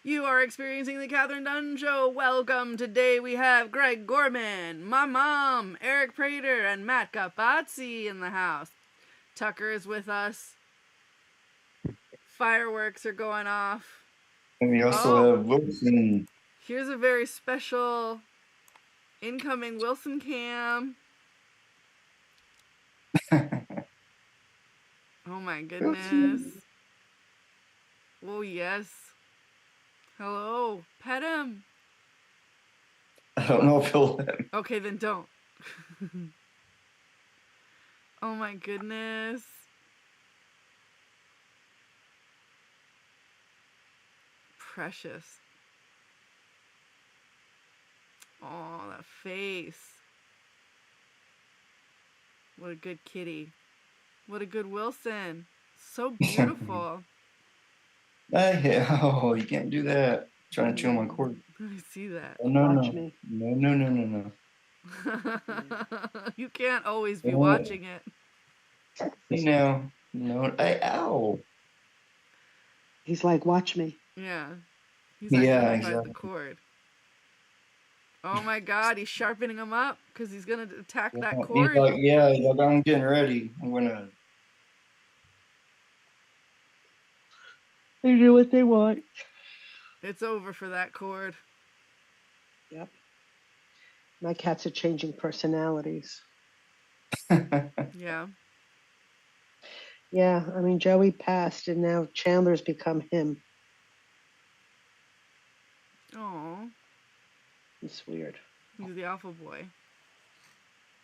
You are experiencing the Kathryn Dunn Show. Welcome. Today we have Greg Gorman, my mom, Eric Prater, and Matt Capazzi in the house. Tucker is with us. Fireworks are going off. And we also have Wilson. Here's a very special incoming Wilson cam. Oh my goodness. Oh yes. Hello. Pet him. I don't know if he'll let him. Okay, then don't. Oh my goodness. Precious. Oh, that face. What a good kitty. What a good Wilson. So beautiful. Oh, you can't do that. I'm trying to chew on my cord. I see that. Oh, no. Me. You can't always be watching it. Hey, now. No. Ow. He's like, watch me. Yeah. He's like, exactly. The cord. Oh my God, he's sharpening him up because he's going to attack that cord. He's like, I'm getting ready. I'm going to. They do what they want. It's over for that cord. Yep. My cats are changing personalities. Yeah. Yeah, I mean, Joey passed, and now Chandler's become him. Oh. It's weird. He's the alpha boy.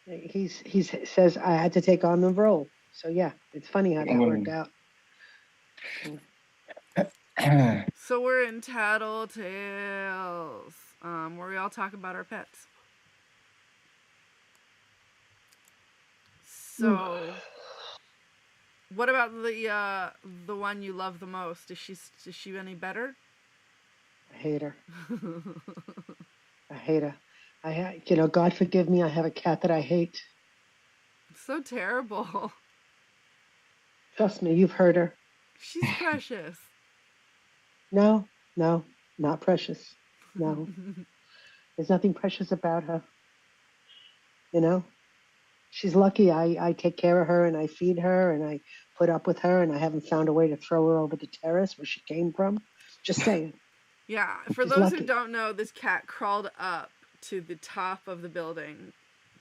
He says I had to take on the role. So yeah, it's funny how that worked out. So we're in Tattletales, where we all talk about our pets. So, what about the one you love the most? Is she any better? I hate her. I hate her. God forgive me, I have a cat that I hate. It's so terrible. Trust me, you've heard her. She's precious. No, not precious. No. There's nothing precious about her. She's lucky I take care of her and I feed her and I put up with her and I haven't found a way to throw her over the terrace where she came from. Just saying. Yeah, for those who don't know, this cat crawled up to the top of the building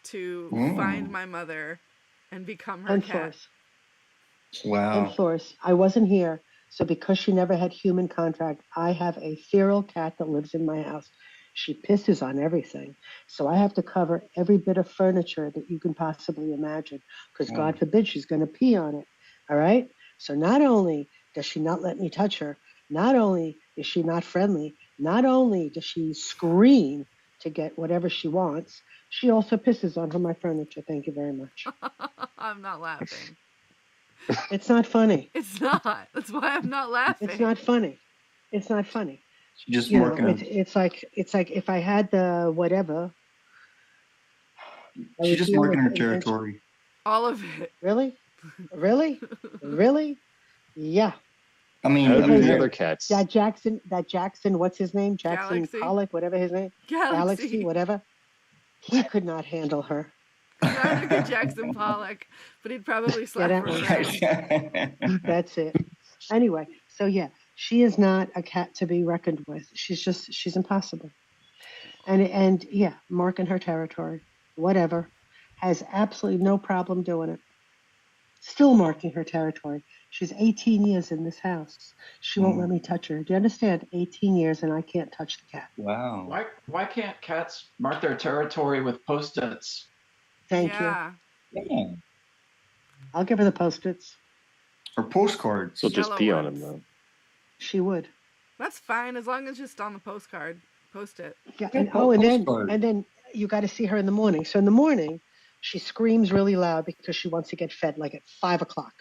to find my mother and become her cat. Wow. And Force, I wasn't here, so because she never had human contact, I have a feral cat that lives in my house. She pisses on everything, so I have to cover every bit of furniture that you can possibly imagine, because God forbid she's going to pee on it, all right? So not only does she not let me touch her, not only is she not friendly, not only does she scream to get whatever she wants, she also pisses on my furniture. Thank you very much. I'm not laughing. It's not funny. It's not. That's why I'm not laughing. It's not funny. It's not funny. She's just marking it. It's like if I had the whatever. She's just marking her territory. All of it. Really? Yeah. I mean, the other cats. That Jackson, what's his name? Jackson Galaxy. Pollock, whatever his name. Galaxy, whatever. He could not handle her. Not a good Jackson Pollock, but he'd probably slap her around. That's it. Anyway, so yeah, she is not a cat to be reckoned with. She's impossible. And yeah, marking her territory, whatever, has absolutely no problem doing it. Still marking her territory. She's 18 years in this house. She won't let me touch her. Do you understand? 18 years and I can't touch the cat. Wow. Why can't cats mark their territory with Post-its? Thank you. Yeah. I'll give her the Post-its. Or postcards. She'll just pee on them, though. She would. That's fine, as long as it's just on the postcard. Post-it. Yeah. And then you got to see her in the morning. So in the morning, she screams really loud because she wants to get fed, like at 5 o'clock.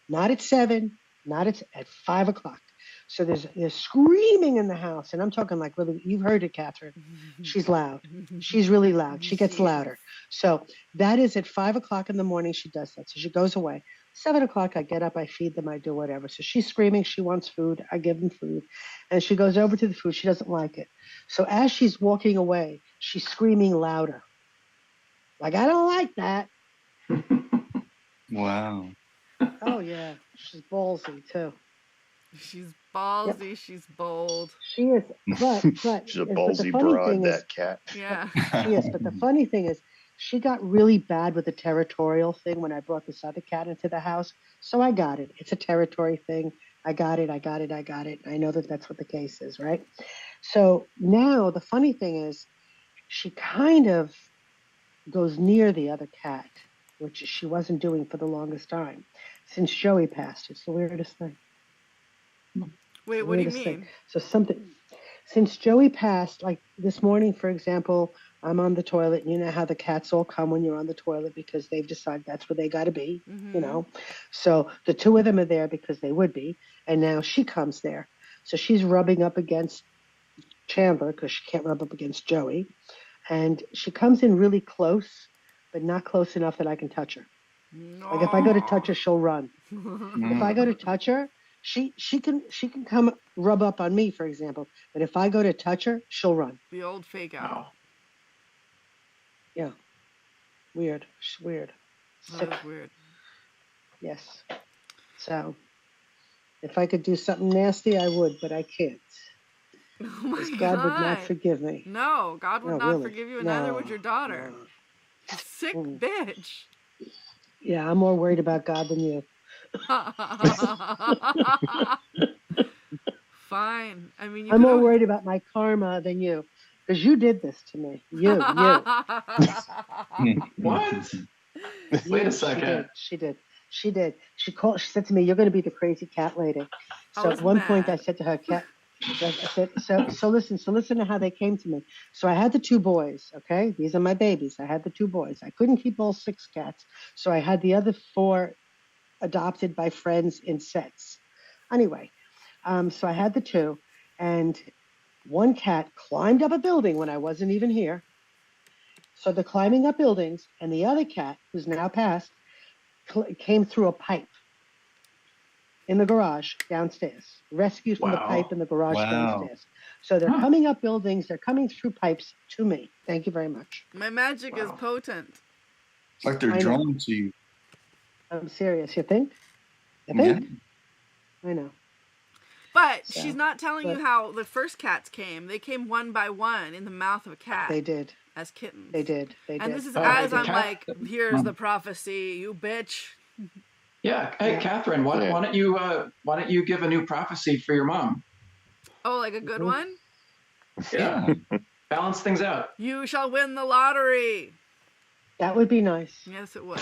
Not at 7, not at 5 o'clock. So there's screaming in the house. And I'm talking like really, you've heard it, Kathryn. She's loud. She's really loud. She gets louder. So that is at 5 o'clock in the morning she does that. So she goes away. 7 o'clock, I get up, I feed them, I do whatever. So she's screaming, she wants food, I give them food. And she goes over to the food, she doesn't like it. So as she's walking away, she's screaming louder. Like, I don't like that. Wow. Oh, yeah, she's ballsy, too. She's ballsy, yep. She's bold. She is, but she's a ballsy broad, that cat. Yeah. She is, but the funny thing is, she got really bad with the territorial thing when I brought this other cat into the house. So I got it. It's a territory thing. I got it. I know that that's what the case is, right? So now the funny thing is, she kind of goes near the other cat, which she wasn't doing for the longest time. Since Joey passed, it's the weirdest thing. Wait, what do you mean? Thing. So since Joey passed, like this morning, for example, I'm on the toilet, and you know how the cats all come when you're on the toilet because they've decided that's where they got to be, you know. So the two of them are there because they would be, and now she comes there. So she's rubbing up against Chandler because she can't rub up against Joey. And she comes in really close, but not close enough that I can touch her. No. Like if I go to touch her, she'll run. If I go to touch her, she can come rub up on me, for example. But if I go to touch her, she'll run. The old fake out. Oh. Yeah. Weird. She's weird. That is weird. Yes. So if I could do something nasty, I would, but I can't. Oh my God. God would not forgive me. No, God would not really forgive you, and neither would your daughter. No. Sick bitch. Yeah, I'm more worried about God than you. Fine. I mean, I'm more worried about my karma than you. Because you did this to me. You. What? Wait a second. She did. She said to me, "You're going to be the crazy cat lady." So at one point I said to her, "Cat," I said, so listen to how they came to me. So I had the two boys, okay? These are my babies. I had the two boys. I couldn't keep all 6 cats. So I had the other 4 adopted by friends in sets. Anyway, so I had the 2, and one cat climbed up a building when I wasn't even here. So they're climbing up buildings, and the other cat, who's now passed, came through a pipe in the garage downstairs. Rescued from the pipe in the garage downstairs. So they're coming up buildings, they're coming through pipes to me. Thank you very much. My magic is potent. It's like they're drawn to you. I'm serious. You think? Yeah. I know. But she's not telling you how the first cats came. They came one by one in the mouth of a cat. They did. As kittens. They did. And this is as I'm like, here's the prophecy, you bitch. Yeah. Hey, Kathryn, why don't you give a new prophecy for your mom? Oh, like a good one? Yeah. Balance things out. You shall win the lottery. That would be nice. Yes, it would.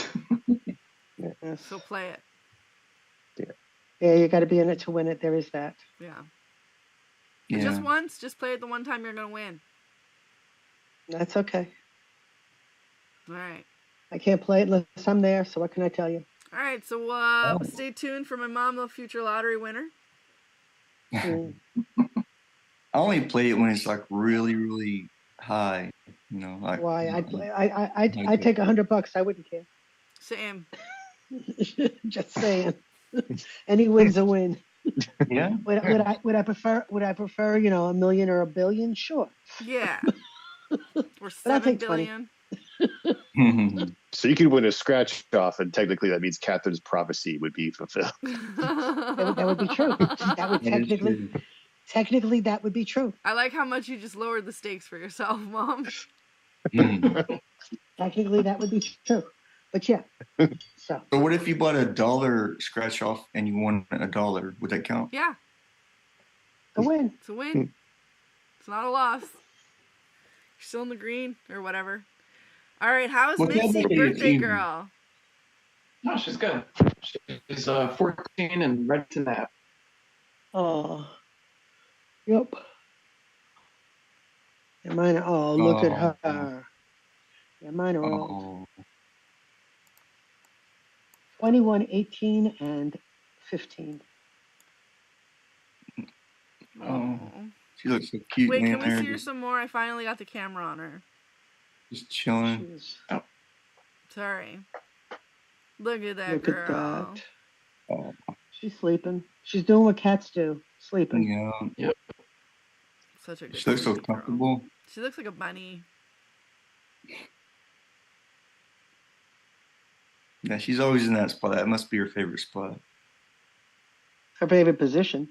Yes. So play it. Yeah, you got to be in it to win it. There is that. Yeah. Just once. Just play it the one time you're going to win. That's okay. All right. I can't play it unless I'm there, so what can I tell you? All right, so stay tuned for my mom, the future lottery winner. I only play it when it's like really, really high. You know, like, why? I'd take $100. I wouldn't care. Same. Just saying. Any win's a win. Yeah. Would I prefer $1 million or $1 billion? Sure. Yeah. Or 7 billion. So you could win a scratch off, and technically that means Kathryn's prophecy would be fulfilled. That would be true. That would technically that would be true. I like how much you just lowered the stakes for yourself, Mom. Technically that would be true. But yeah. So what if you bought $1 scratch off and you won $1? Would that count? Yeah. A win. It's a win. It's not a loss. You're still in the green or whatever. All right, how's Missy, birthday girl? No, she's good. She's 14 and ready to nap. Oh. Yep. And mine are, look at her. Yeah, mine are old. 21, 18, and 15. Oh. She looks so cute. Wait, can we see her some more? I finally got the camera on her. Just chilling. Sorry. Look at that Look girl. at that. Oh, She's sleeping. She's doing what cats do, sleeping. yeah. Such a good She looks so sleepy girl. comfortable. She looks like a bunny. Yeah, she's always in that spot. That must be her favorite spot. Her favorite position.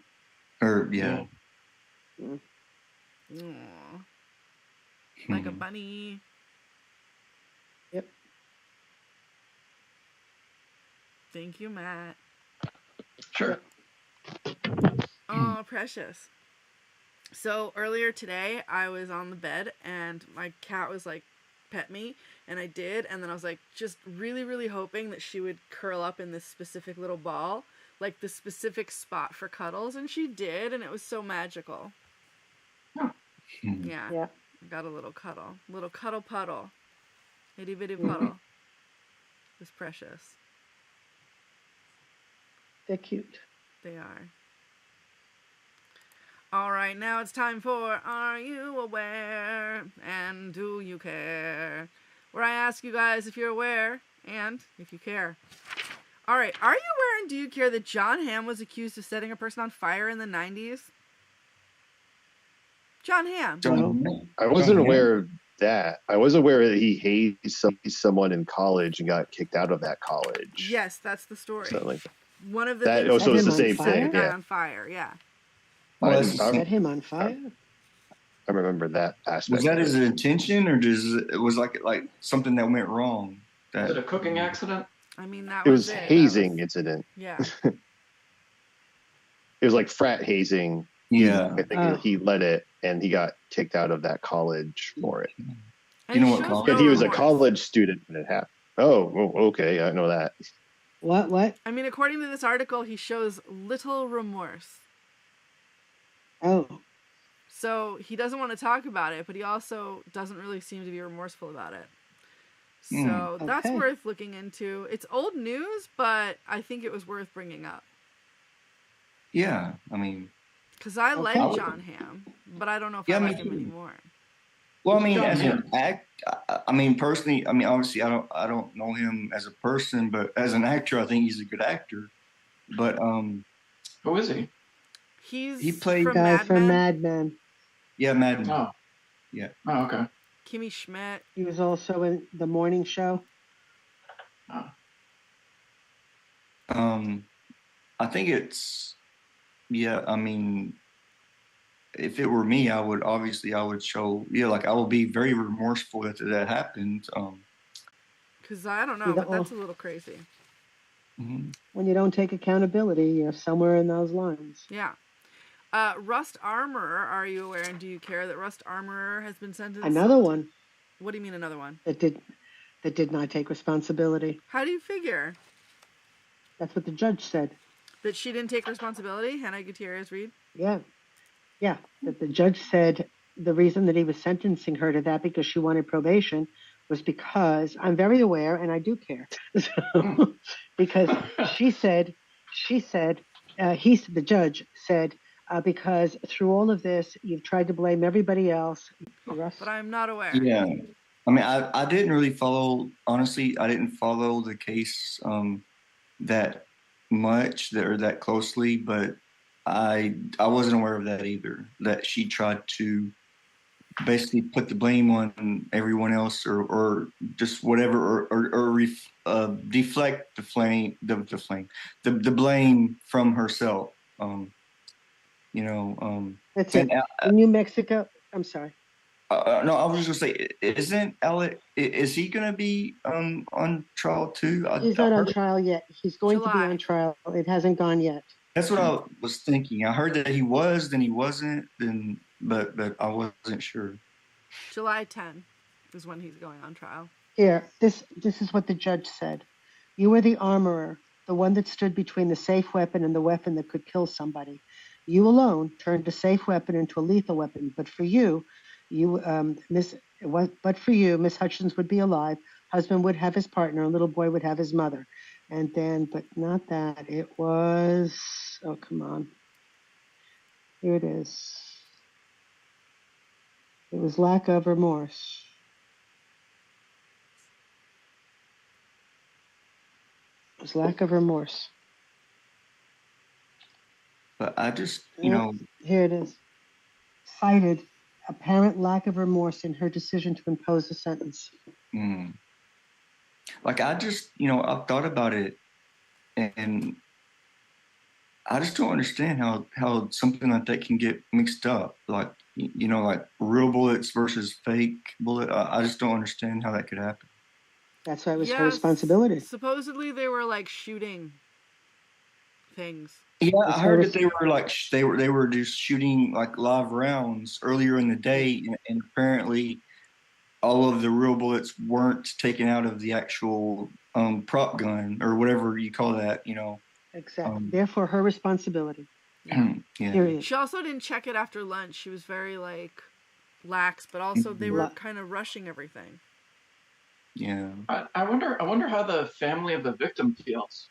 Or yeah. Aw. Like a bunny. Yep. Thank you, Matt. Sure. Oh, precious. So earlier today, I was on the bed and my cat was like, pet me. And I did. And then I was like, just really, really hoping that she would curl up in this specific little ball, like the specific spot for cuddles. And she did. And it was so magical. Yeah. Yeah. Got a little cuddle puddle. Itty bitty puddle. It was precious. They're cute. They are. All right, now it's time for Are You Aware and Do You Care? Where I ask you guys if you're aware and if you care. All right, are you aware and do you care that John Hamm was accused of setting a person on fire in the 90s? John Hamm. I wasn't aware of that. I was aware that he hazed someone in college and got kicked out of that college. Yes, that's the story. So, like, one of the that things also is the Set him same on set thing. the guy Yeah. on fire. Yeah. Well, Set him on fire. I remember that aspect. Was that his intention, or was like something that went wrong? Was it a cooking accident? I mean, that It was it. hazing incident. Yeah. It was like frat hazing. Yeah. I think he led it, and he got kicked out of that college for it. You know what college? But he was a college student when it happened. Oh, okay, I know that. What? I mean, according to this article, he shows little remorse. Oh. So he doesn't want to talk about it, but he also doesn't really seem to be remorseful about it. So that's worth looking into. It's old news, but I think it was worth bringing up. Yeah, I mean... Because I like John Hamm, but I don't know if I like him anymore. Well, I mean, as an act, I mean, personally, I mean, obviously, I don't know him as a person, but as an actor, I think he's a good actor. But who is he? He played from Mad Men. Yeah, Mad Men. Oh, yeah. Oh, okay. Kimmy Schmidt. He was also in The Morning Show. Oh. I think it's. Yeah, I mean, if it were me, I would show, like I would be very remorseful that that happened. Because I don't know, but that's a little crazy. When you don't take accountability, you're somewhere in those lines. Yeah. Rust Armorer, are you aware and do you care that Rust Armorer has been sentenced? Another one. What do you mean another one? That did not take responsibility. How do you figure? That's what the judge said. That she didn't take responsibility? Hannah Gutierrez-Reed? Yeah. That the judge said the reason that he was sentencing her to that because she wanted probation was because I'm very aware and I do care. So, because the judge said, because through all of this, you've tried to blame everybody else. But I'm not aware. Yeah. I mean, I didn't really follow, honestly, I didn't follow the case that much or that closely, but I wasn't aware of that either, that she tried to basically put the blame on everyone else or just whatever or deflect the blame from herself. That's it. In New Mexico, I'm sorry. No, I was just gonna say, isn't Alec? Is he gonna be on trial too? He's not on trial yet. He's going to be on trial. It hasn't gone yet. That's what I was thinking. I heard that he was, then he wasn't, but I wasn't sure. July 10 is when he's going on trial. Here, this is what the judge said. You were the armorer, the one that stood between the safe weapon and the weapon that could kill somebody. You alone turned a safe weapon into a lethal weapon, but for you, Miss Hutchins would be alive. Husband would have his partner. A little boy would have his mother. And then, but not that. It was, oh, come on. Here it is. It was lack of remorse. was lack of remorse. But I just, Here it is. Cited apparent lack of remorse in her decision to impose a sentence. Like I just, I've thought about it, and I just don't understand how something like that can get mixed up. Like, like real bullets versus fake bullet. I just don't understand how that could happen. That's why it was her responsibility. Supposedly they were like shooting things. Yeah, I heard that they were just shooting like live rounds earlier in the day, and apparently all of the real bullets weren't taken out of the actual prop gun or whatever you call that. Exactly. Therefore, her responsibility. Yeah. Period. She also didn't check it after lunch. She was very lax, but also they were kind of rushing everything. Yeah. I wonder how the family of the victim feels.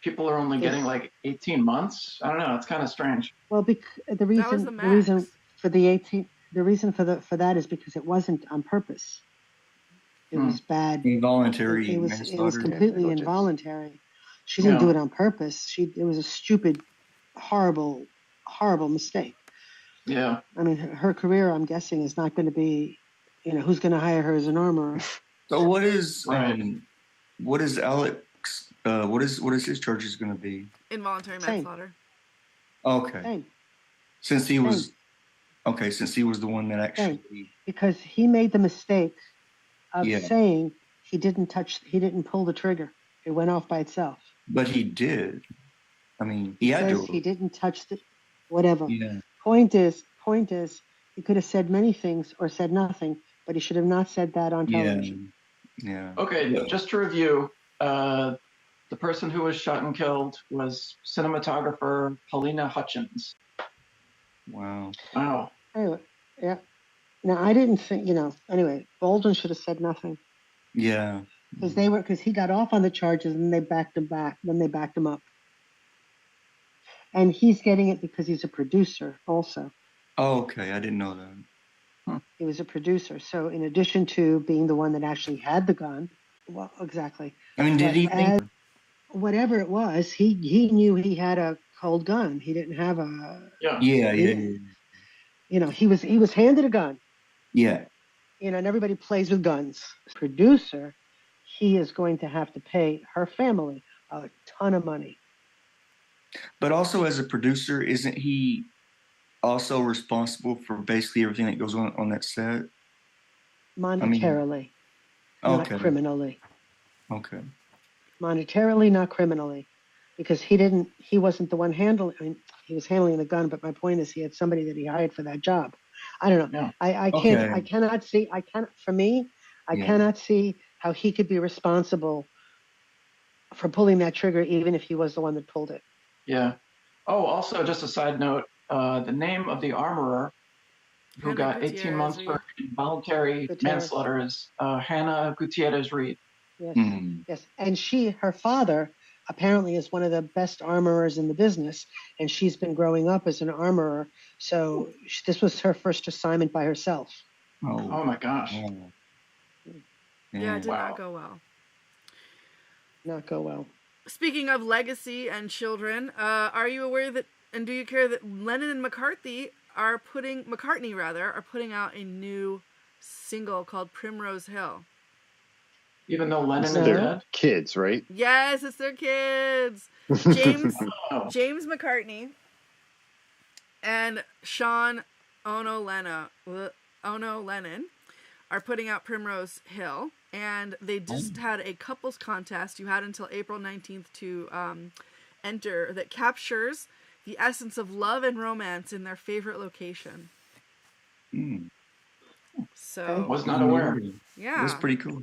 People are only getting 18 months. I don't know. It's kind of strange. Well, the reason for that is because it wasn't on purpose. It was bad. Involuntary. It was completely involuntary. She didn't do it on purpose. It was a stupid, horrible, horrible mistake. Yeah. I mean, her career, I'm guessing, is not going to be, who's going to hire her as an armorer. So what is Alex? What is his charges going to be? Involuntary manslaughter. Okay. Same. Since he was the one that actually. Because he made the mistake of saying he didn't pull the trigger. It went off by itself. But he did. I mean, he had to. He didn't touch the, whatever. Yeah. Point is, he could have said many things or said nothing, but he should have not said that on television. Yeah. Okay, just to review, the person who was shot and killed was cinematographer Paulina Hutchins. Wow. Anyway, yeah. Now, I didn't think, anyway, Bolden should have said nothing. Yeah. Because he got off on the charges and they backed him back. Then they backed him up. And he's getting it because he's a producer also. Oh, okay. I didn't know that. He was a producer. So in addition to being the one that actually had the gun, well, exactly. I mean, did he think? Whatever it was, he knew he had a cold gun. He didn't have a. Yeah. He was handed a gun. Yeah. And everybody plays with guns. Producer, he is going to have to pay her family a ton of money. But also as a producer, isn't he also responsible for basically everything that goes on that set? Monetarily, not criminally. Okay. Monetarily, not criminally. Because he wasn't the one handling, he was handling the gun, but my point is he had somebody that he hired for that job. I don't know. Yeah. I cannot see how he could be responsible for pulling that trigger, even if he was the one that pulled it. Yeah. Oh, also, just a side note, the name of the armorer who got 18 months for involuntary manslaughter is Hannah Gutierrez Reed. Yes. Mm-hmm. Yes. And her father, apparently is one of the best armorers in the business, and she's been growing up as an armorer. So this was her first assignment by herself. Oh my gosh. Yeah, it did not go well. Not go well. Speaking of legacy and children, are you aware that, and do you care that Lennon and McCartney are putting out a new single called Primrose Hill? Even though Lennon is dead? Kids, right? Yes, it's their kids. James McCartney and Sean Ono Lennon are putting out Primrose Hill, and they just had a couples contest. You had until April 19th to enter, that captures the essence of love and romance in their favorite location. So was not aware. Yeah, that's pretty cool,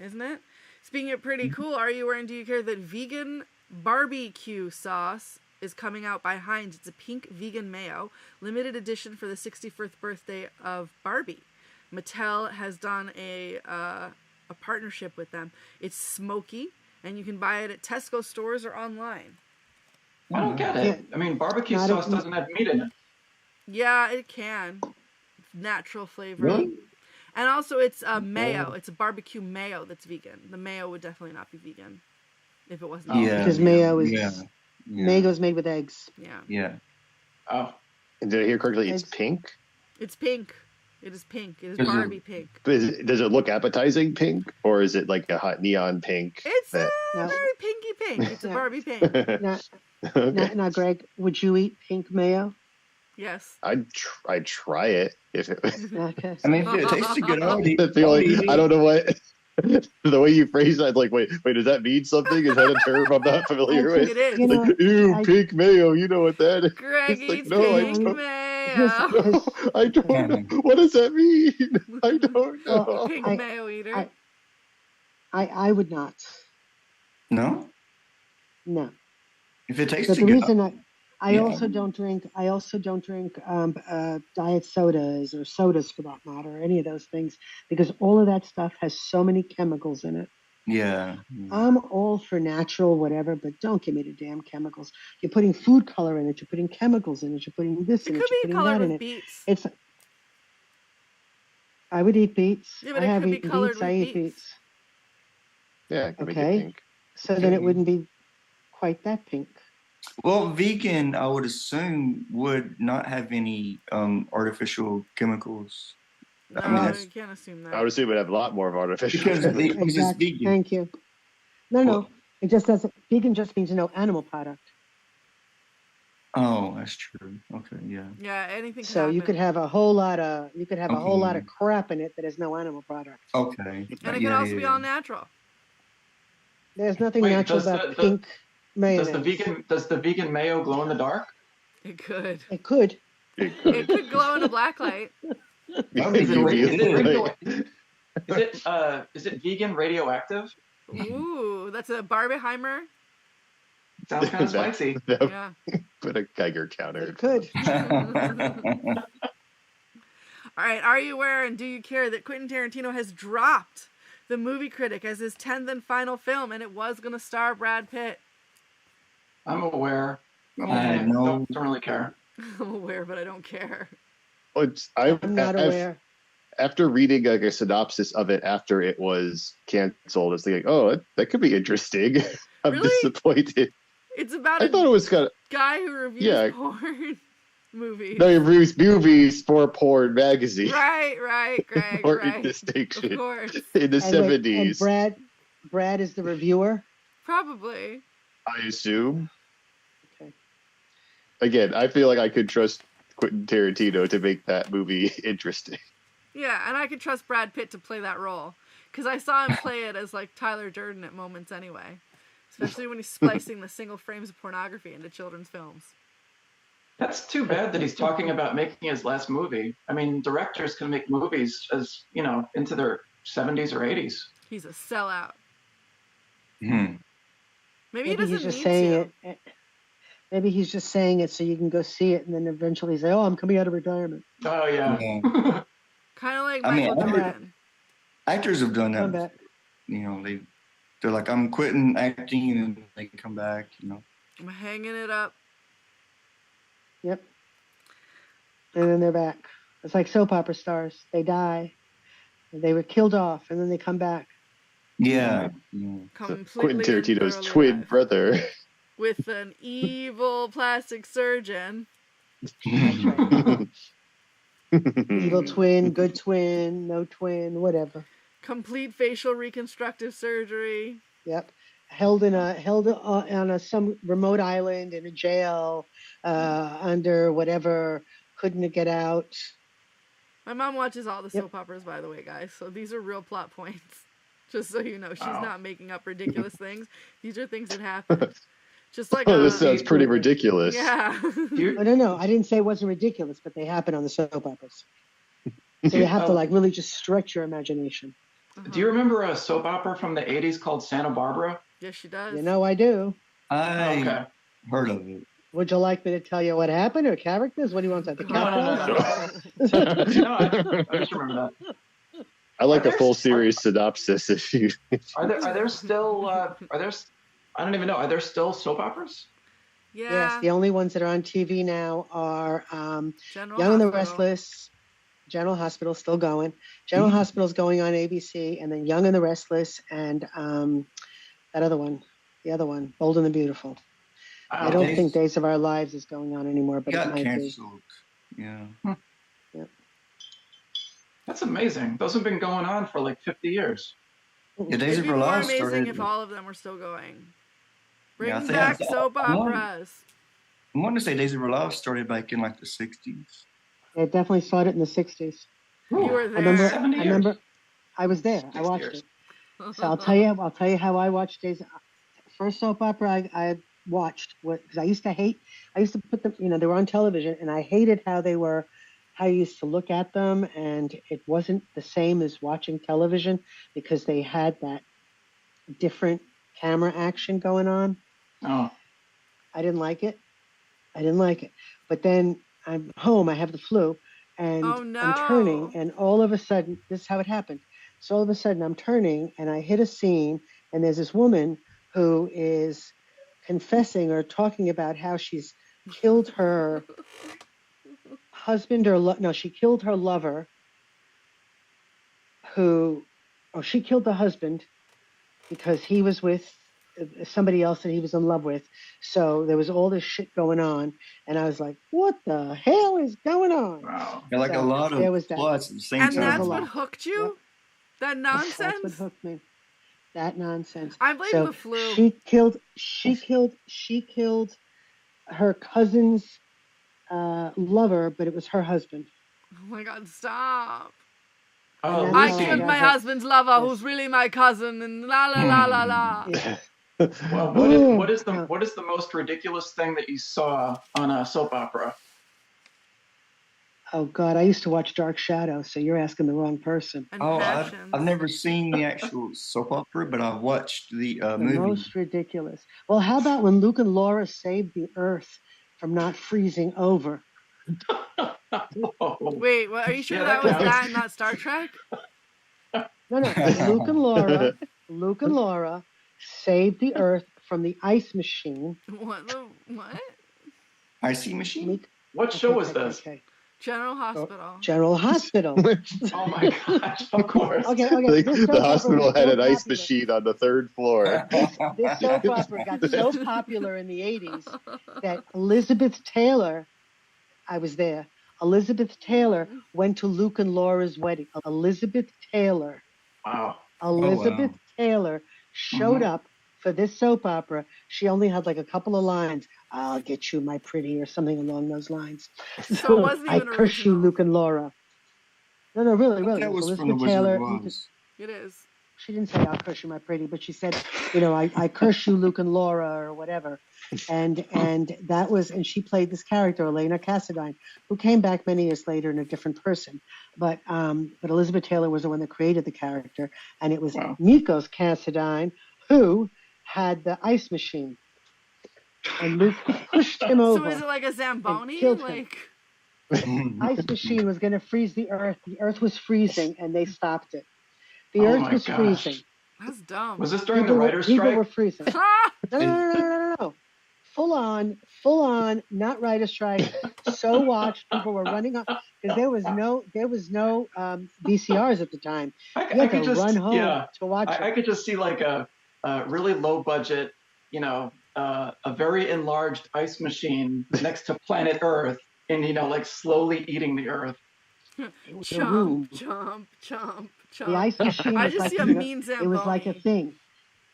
isn't it? Speaking of pretty cool, are you aware and do you care that vegan barbecue sauce is coming out by Heinz? It's a pink vegan mayo, limited edition for the 61st birthday of Barbie. Mattel has done a partnership with them. It's smoky, and you can buy it at Tesco stores or online. I don't get it. I mean, barbecue sauce doesn't have meat in it. Yeah, it can. Natural flavor. Really? And also, it's mayo. It's a barbecue mayo that's vegan. The mayo would definitely not be vegan if it wasn't. Yeah, because mayo is mayo's made with eggs. Yeah. Yeah. Oh. And did I hear correctly? Eggs. It's pink. It's pink. It is pink. It is Is it- Barbie pink. But does it look appetizing pink, or is it like a hot neon pink? It's that- No. very pinky pink. It's a Barbie pink. Now, Okay. now, Greg, would you eat pink mayo? Yes. I'd try it if it. Okay. I mean, if it tastes good, I would eat. I feel like I don't know what the way you phrase that. Like, wait, does that mean something? Is that a term I'm not familiar with? It is. You know, Like, ew, pink mayo. You know what that is? Greg It's like, eats no, I pink don't. mayo. No, I don't know. What does that mean? I don't know. Well, Pink mayo eater. I would not. No, No. if it tastes But the good. reason I Yeah. also don't drink diet sodas or sodas for that matter, or any of those things, because all of that stuff has so many chemicals in it. Yeah. I'm all for natural whatever, but don't give me the damn chemicals. You're putting food color in it, you're putting chemicals in it, you're putting this It in it, could you're be putting colored that in with it. beets. It's I would eat beets. Yeah, but I it have could be eaten colored beets, I with eat beets. beets. Yeah, it can make Okay. it pink. So then it wouldn't be quite that pink. Well, vegan, I would assume, would not have any artificial chemicals. No, I mean, that's you can't assume I that. would assume it'd have a lot more of artificial. because it's Exactly. vegan. Thank you. No. Well- It just doesn't. Vegan just means no animal product. Oh, that's true. Okay, yeah. Yeah, anything can So you happen. could have a whole lot of Okay. crap in it that is no animal product. Okay. And it can Yeah, also be yeah. all natural. There's nothing Wait, natural does about the- pink mayonnaise. Does the vegan mayo glow in the dark? It could. It could. It could glow in a black light. Is it vegan radioactive? Ooh, that's a Barbieheimer. Sounds kind of spicy. Yeah. Put a Geiger counter. It could. All right, are you aware and do you care that Quentin Tarantino has dropped The Movie Critic as his 10th and final film, and it was going to star Brad Pitt? I'm aware. I know. Don't really care. I'm aware, but I don't care. I'm not aware. After reading like a synopsis of it after it was canceled, I was thinking, oh, that could be interesting. I'm Really? disappointed. It's about I a thought it was kind of guy who reviews porn movies. no, he reviews movies for porn magazine. Right, Greg, Important right. distinction. Of course. In the And wait, 70s, and Brad is the reviewer. Probably. I assume. Okay. Again, I feel like I could trust Quentin Tarantino to make that movie interesting. Yeah, and I could trust Brad Pitt to play that role. Because I saw him play it as, like, Tyler Durden at moments anyway. Especially when he's splicing the single frames of pornography into children's films. That's too bad that he's talking about making his last movie. I mean, directors can make movies as, into their 70s or 80s. He's a sellout. Hmm. Maybe he Maybe he's doesn't just need saying to. it. Maybe he's just saying it so you can go see it, and then eventually say, "Oh, I'm coming out of retirement." Oh, yeah. Yeah. Kind of like I mean, Michael I'm Jordan. Actors have done Come that. back. They're like, I'm quitting acting, and then they come back. I'm hanging it up. Yep. And then they're back. It's like soap opera stars. They die. They were killed off, and then they come back. Yeah. Completely Quentin and Tarantino's thoroughly twin alive. brother. With an evil plastic surgeon. Evil twin, good twin, no twin, whatever. Complete facial reconstructive surgery. Yep. Held on some remote island in a jail under whatever, couldn't get out. My mom watches all the Yep. soap operas, by the way, guys. So these are real plot points. Just so you know, she's Wow. not making up ridiculous things. These are things that happen. Just like Oh, this sounds pretty ridiculous. yeah. No. I didn't say it wasn't ridiculous, but they happen on the soap operas. So you have to really just stretch your imagination. Do you remember a soap opera from the 80s called Santa Barbara? Yes, she does. You know I do. I Okay. heard of it. Would you like me to tell you what happened or characters? What do you want to the No, characters? no, I just remember that. I like Are a there- full series synopsis if you. Are there still I don't even know. Are there still soap operas? Yeah. Yes, the only ones that are on TV now are General Young and the Hospital. Restless, General Hospital still going. General Hospital's going on ABC, and then Young and the Restless, and that other one, the other one, Bold and the Beautiful. I don't think Days of Our Lives is going on anymore, but it might canceled. Be. Yeah. Yep. That's amazing. Those have been going on for like 50 years. Yeah, Days of Our Lives started. It'd be more amazing if all of them were still going. Bring back soap operas. I want to say Days of Our Lives started back in like the 60s. It definitely started in the 60s. You were there. I remember. I was there. I watched it. So I'll tell you how I watched Days. First soap opera I watched, because I used to put them, they were on television, and I hated how I used to look at them, and it wasn't the same as watching television because they had that different camera action going on. Oh. I didn't like it. But then I'm home, I have the flu, and I'm turning, and all of a sudden, this is how it happened. So all of a sudden I'm turning, and I hit a scene, and there's this woman who is confessing or talking about how she's killed her husband she killed her lover she killed the husband because he was with somebody else that he was in love with. So there was all this shit going on, and I was like, what the hell is going on? Wow. Yeah, like a lot of plots at the same time. And that's what hooked you? Yep. That nonsense? That's what hooked me. That nonsense. I blame the flu. She killed her cousin's lover, but it was her husband. Oh my God, stop. Oh, I killed my husband's lover, who's really my cousin, and la la la la la. Yeah. Well, what is the most ridiculous thing that you saw on a soap opera? Oh God, I used to watch Dark Shadows, so you're asking the wrong person. I've never seen the actual soap opera, but I've watched the movie. Most ridiculous. Well, how about when Luke and Laura saved the Earth from not freezing over? Wait, are you sure that was that and not Star Trek? No. Luke and Laura saved the Earth from the ice machine. What? Icy machine? What show was this? Okay. General Hospital. General Hospital. Oh my gosh, of course. Okay. The hospital had an ice machine on the third floor. This soap opera got so popular in the 80s that Elizabeth Taylor, I was there, Elizabeth Taylor went to Luke and Laura's wedding. Elizabeth Taylor. Wow. Elizabeth Taylor showed up for this soap opera. She only had like a couple of lines. I'll get you, my pretty, or something along those lines. So it wasn't even I curse you, Luke and Laura. No, really. That was Elizabeth from the Taylor. It is. She didn't say I'll curse you, my pretty, but she said, I curse you, Luke and Laura, or whatever. And that was, and she played this character, Elaine Cassadine, who came back many years later in a different person. But Elizabeth Taylor was the one that created the character, and it was Nikos Cassadine who had the ice machine. And Luke pushed him over. So is it like a Zamboni? Ice machine was going to freeze the Earth. The Earth was freezing, and they stopped it. The Earth was freezing. That's dumb. Was this during the writer's strike? People were freezing. No. Full on, not writer's strike. So watched. People were running up because there was no VCRs at the time. You had to run home to watch it. I could just see like a really low budget, a very enlarged ice machine next to planet Earth, and like slowly eating the Earth. Chomp. The ice machine I just see a mean Zamboni. It was like a thing.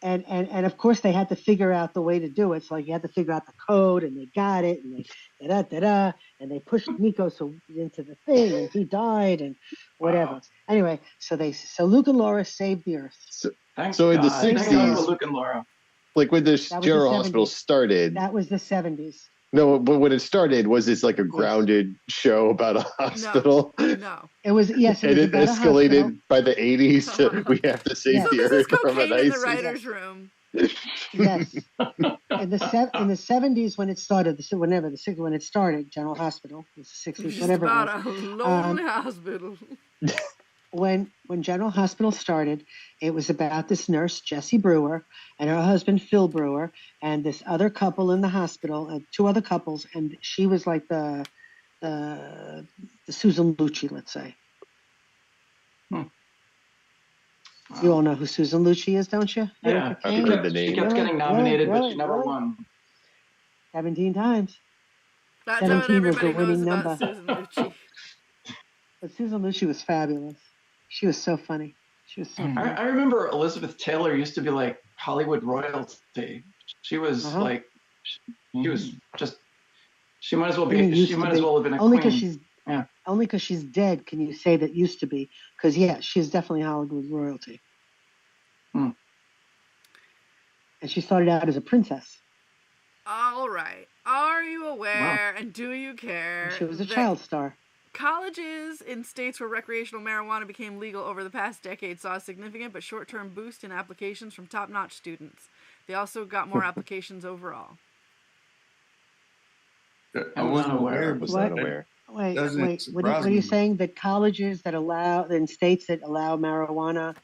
And of course they had to figure out the way to do it. So like you had to figure out the code, and they got it, and they and they pushed Nikos into the thing, and he died, and whatever. Wow. Anyway, so Luke and Laura saved the Earth. So in the 60s, Luke and Laura. Like when this General Hospital started. That was the 70s. No, but when it started, was this like a grounded show about a hospital? No. It was, yes. And it escalated by the 80s to we have to save the Earth from an ice. In the writer's room. Yes. In the 70s when it started, when it started, General Hospital, it was the 60s, whatever it was. About a lonely hospital. When General Hospital started, it was about this nurse, Jessie Brewer, and her husband, Phil Brewer, and this other couple in the hospital, two other couples, and she was like the Susan Lucci, let's say. You all know who Susan Lucci is, don't you? Yeah, I've heard the she name. kept getting nominated, but she never won. 17 times. That's what 17 was the everybody knows winning about number. Susan Lucci. But Susan Lucci was fabulous. She was so funny. She was so funny. I remember Elizabeth Taylor used to be like Hollywood royalty. She was like, she was just, she might as well be, she might as well have been a only queen. Only because she's dead can you say that used to be. Because, yeah, she's definitely Hollywood royalty. Hmm. And she started out as a princess. All right. Are you aware and do you care? And she was a child star. Colleges in states where recreational marijuana became legal over the past decade saw a significant but short-term boost in applications from top-notch students. They also got more applications overall. I wasn't aware. Was not aware. Wait. What are you saying? That colleges that allow, in states that allow marijuana,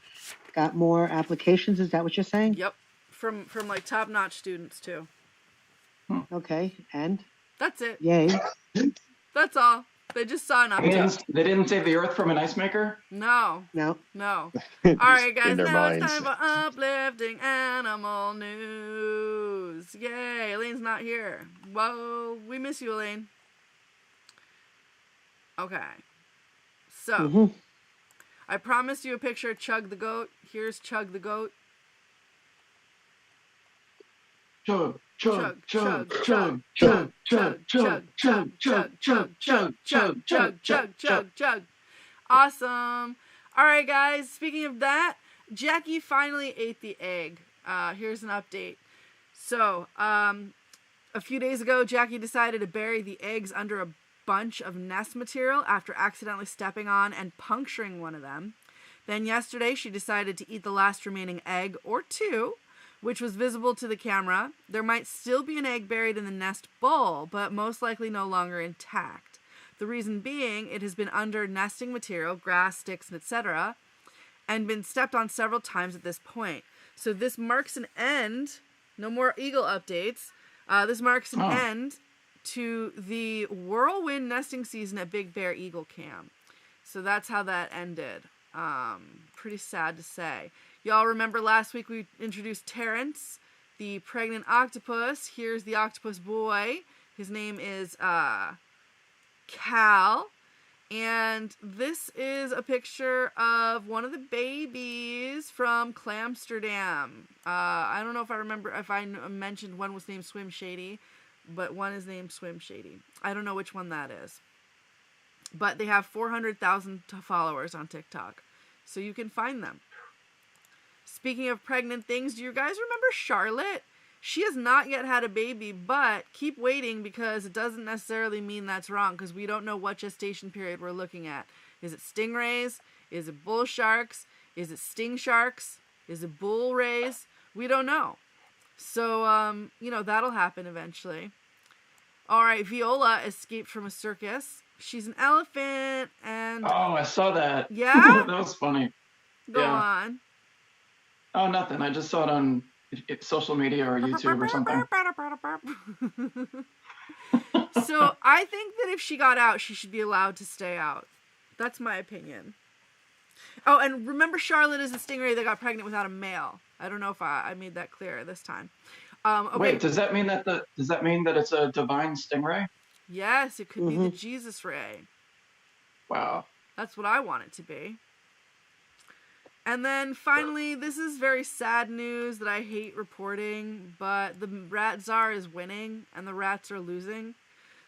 got more applications? Is that what you're saying? Yep, from like top-notch students too. Okay, and that's it. Yay. That's all. They just saw an update. They didn't save the earth from an ice maker? No. No. All right, guys. Now minds. it's time for uplifting animal news. Yay! Elaine's not here. Whoa, we miss you, Elaine. Okay. So, I promised you a picture of Chug the goat. Here's Chug the goat. Chug, chug, chug, chug, chug, chug, chug, chug, chug, chug, chug, chug, chug, chug, chug, chug. Awesome. All right, guys. Speaking of that, Jackie finally ate the egg. Here's an update. So, a few days ago, Jackie decided to bury the eggs under a bunch of nest material after accidentally stepping on and puncturing one of them. Then yesterday, she decided to eat the last remaining egg, or two, which was visible to the camera. There might still be an egg buried in the nest bowl, but most likely no longer intact. The reason being, it has been under nesting material, grass, sticks, etc., and been stepped on several times at this point. So this marks an end. No more eagle updates. This marks an end to the whirlwind nesting season at Big Bear Eagle Camp. So that's how that ended. Pretty sad to say. Y'all remember last week we introduced Terrence, the pregnant octopus. Here's the octopus boy. His name is Cal. And this is a picture of one of the babies from Clamsterdam. I don't know if I mentioned one was named Swim Shady, but one is named Swim Shady. I don't know which one that is. But they have 400,000 followers on TikTok, so you can find them. Speaking of pregnant things, do you guys remember Charlotte? She has not yet had a baby, but keep waiting because it doesn't necessarily mean that's wrong because we don't know what gestation period we're looking at. Is it stingrays? Is it bull sharks? Is it sting sharks? Is it bull rays? We don't know. So, that'll happen eventually. All right, Viola escaped from a circus. She's an elephant and... Oh, I saw that. Yeah? That was funny. Go on. Oh, nothing. I just saw it on social media or YouTube or something. So I think that if she got out, she should be allowed to stay out. That's my opinion. Oh, and remember Charlotte is the stingray that got pregnant without a male. I don't know if I made that clear this time. Okay. Wait, does that mean that it's a divine stingray? Yes, it could be the Jesus ray. Wow. That's what I want it to be. And then finally, this is very sad news that I hate reporting, but the rat czar is winning and the rats are losing.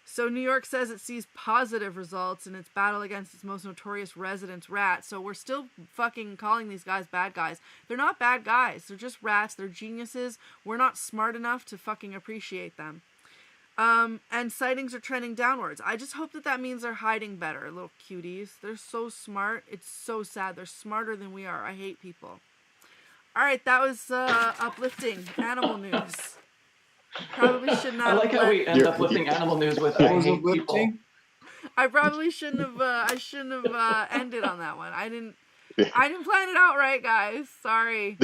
So New York says it sees positive results in its battle against its most notorious residents, rats. So we're still fucking calling these guys bad guys. They're not bad guys. They're just rats. They're geniuses. We're not smart enough to fucking appreciate them. And sightings are trending downwards. I just hope that means they're hiding better, little cuties. They're so smart. It's so sad. They're smarter than we are. I hate people. All right, that was uplifting animal news. Probably should not. I like how we end up lifting animal news with I hate people. I probably shouldn't have. I shouldn't have ended on that one. I didn't plan it out right, guys. Sorry.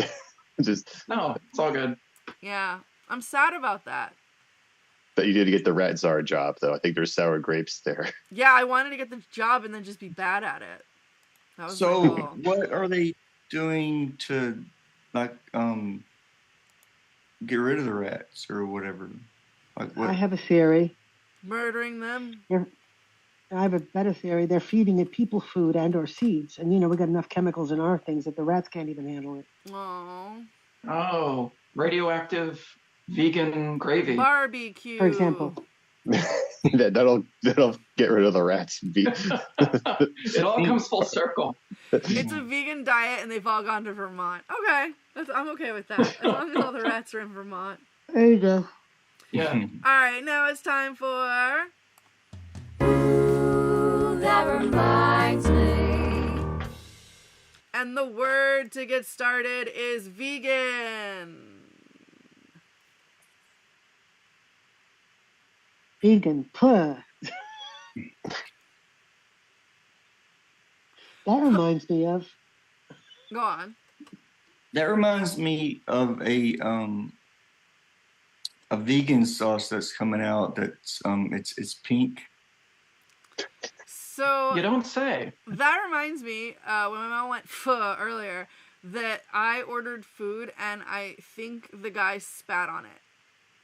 No, it's all good. Yeah, I'm sad about that. But you did get the rat czar job, though. I think there's sour grapes there. Yeah, I wanted to get the job and then just be bad at it. That was so what are they doing to like get rid of the rats or whatever? Like what? I have a theory. Murdering them. I have a better theory. They're feeding it people food and or seeds. And, we got enough chemicals in our things that the rats can't even handle it. Oh, radioactive vegan gravy. Barbecue. For example. that'll get rid of the rats. It all comes full circle. It's a vegan diet and they've all gone to Vermont. Okay. I'm okay with that. As long as all the rats are in Vermont. There you go. Yeah. All right, now it's time for... Ooh, that reminds me. And the word to get started is vegan. Vegan. Puh. That reminds me of... Go on. That reminds me of a vegan sauce that's coming out that's it's pink. So you don't say. That reminds me, when my mom went pho earlier, that I ordered food and I think the guy spat on it.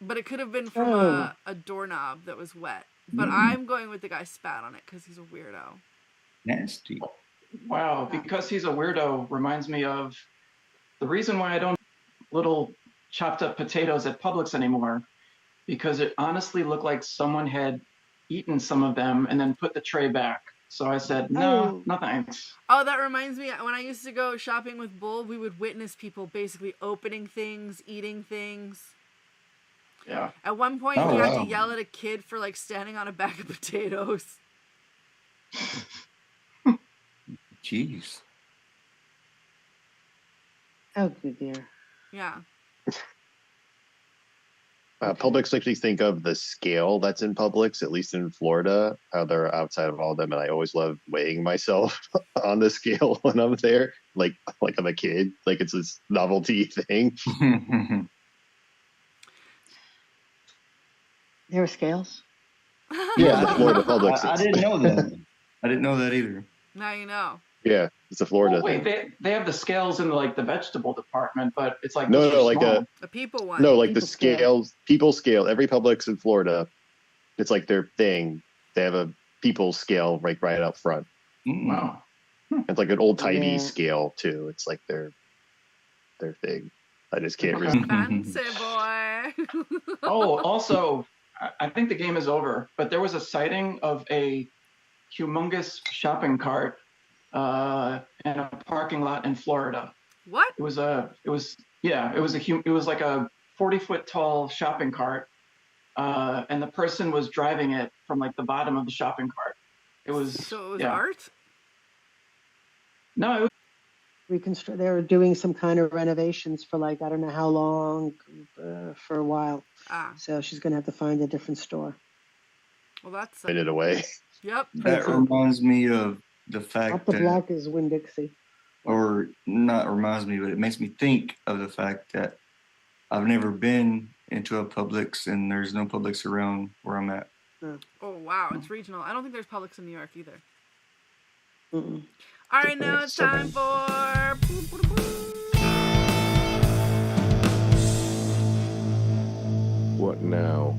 But it could have been from a doorknob that was wet. But I'm going with the guy spat on it because he's a weirdo. Nasty. Wow, because he's a weirdo reminds me of the reason why I don't little chopped up potatoes at Publix anymore, because it honestly looked like someone had eaten some of them and then put the tray back. So I said, no thanks. Oh, that reminds me, when I used to go shopping with Bull, we would witness people basically opening things, eating things. Yeah. At one point, we had to yell at a kid for like standing on a bag of potatoes. Jeez. Oh, good dear. Yeah. Publix makes me think of the scale that's in Publix, at least in Florida, how they're outside of all of them. And I always love weighing myself on the scale when I'm there, like I'm a kid, like it's this novelty thing. There are scales? Yeah, the Florida Publix. I didn't know that. I didn't know that either. Now you know. Yeah, it's a Florida wait, thing. they have the scales in like the vegetable department, but it's like No, like a people one. No, like people the scales, people scale. Every Publix in Florida, it's like their thing. They have a people scale right up front. Wow. It's like an old timey scale too. It's like their thing. I just can't resist. Fancy boy. Oh, also, I think the game is over, but there was a sighting of a humongous shopping cart in a parking lot in Florida. What? It was like a 40-foot tall shopping cart, and the person was driving it from like the bottom of the shopping cart. It was art? No, it was They were doing some kind of renovations for like, I don't know how long, for a while. So she's going to have to find a different store. Well, that's... Put it away. Yep. That reminds me of the fact Up the that... block is Winn-Dixie. Or not reminds me, but it makes me think of the fact that I've never been into a Publix and there's no Publix around where I'm at. Oh, wow. It's regional. I don't think there's Publix in New York either. Mm-mm. All right, now it's time for... What now?